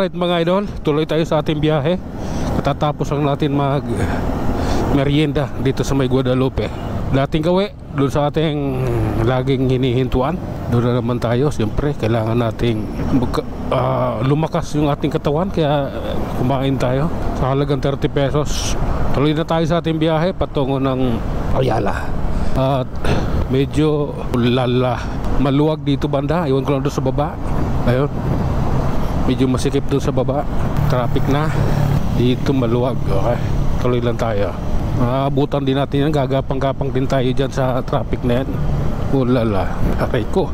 Alright mga idol, tuloy tayo sa ating biyahe. Katatapos lang natin mag merienda dito sa may Guadalupe. Dating gawi doon sa ating laging hinihintuan. Doon na naman tayo. Siyempre kailangan nating lumakas yung ating katawan. Kaya kumain tayo sa halagang 30 pesos. Tuloy na tayo sa ating biyahe patungo ng Ayala. At medyo maluwag dito banda. Iwan ko lang doon sa baba. Ayun, medyo masikip doon sa baba. Traffic na. Dito maluwag. Okay, tuloy lang tayo. Abutan din natin yan. Gagapang-gapang din tayo dyan sa traffic na yan. Ulala, aray ko.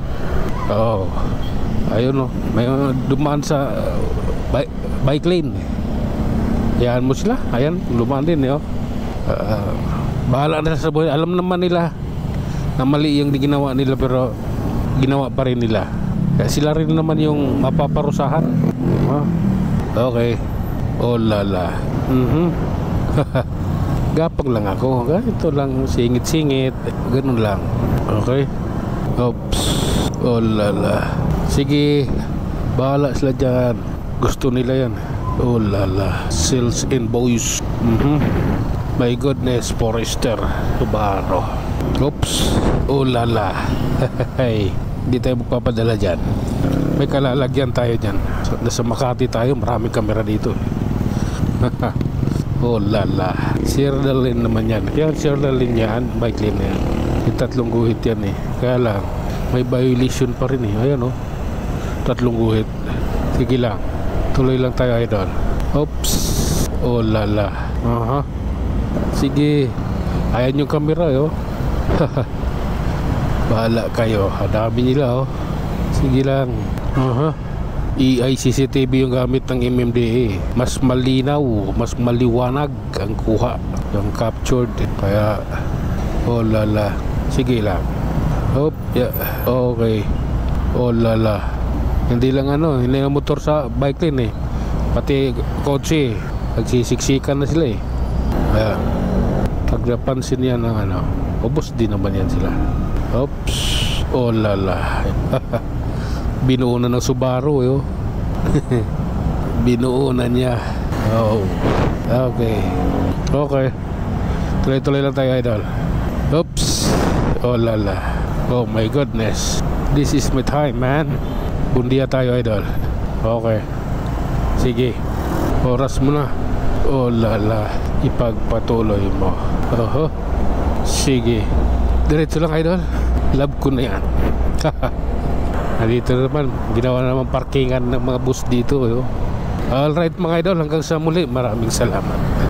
Oh, ayun o, may dumaan sa bike lane. Yan mo sila. Ayan, dumaan din eh. Bahala na sa buhay. Alam naman nila na mali yung ginawa nila, pero ginawa pa rin nila. Kaya sila rin naman yung mapaparusahan. Okay. Oh lala. Gapang lang ako. Ganito lang, singit-singit. Ganun lang. Okay. Oops. Oh lala. Sige, bahala sila dyan. Gusto nila yan. Oh lala. Sales invoice. My goodness, Forester Subaru. Oops. Oh lala. Hey, hindi tayo magpapadala dyan. May kalalagyan tayo dyan. Nasa Makati tayo, maraming kamera dito. Oh lala. Sierra lane naman yan. Yan, Sierra lane yan. Bike lane yan. Yung tatlong guhit yan eh. Kaya lang, may violation pa rin eh. Ayan oh, tatlong guhit. Sige lang, tuloy lang tayo idol. Oops. Oh lala. Sige. Ayan yung camera oh. Bahala kayo. Dami nila oh. Sige lang. EI CCTV yung gamit ng MMDA. Mas malinaw, mas maliwanag ang kuha, yung captured. Kaya oh lala. Sige lang. Hop, yeah. Okay. Oh lala. Hindi lang hindi lang motor sa bike lane eh. Pati kotse, nagsisiksikan na sila eh. Kaya pag napansin yan ng ubos din naman yan sila. Oops. Oh lala. Binuo na ng Subaru yo. Binuo na niya. Oh. Okay. Okay. Tuloy-tuloy lang tayo idol. Oops. Oh lala. Oh my goodness. This is my time man. Bundiya tayo idol. Okay. Sige. Oras mo na. Oh lala. Ipagpatuloy mo. Sige. Diretso lang idol. Love ko na yan. Dito naman, ginawa naman parkingan ng mga bus dito. Alright mga idol, hanggang sa muli. Maraming salamat.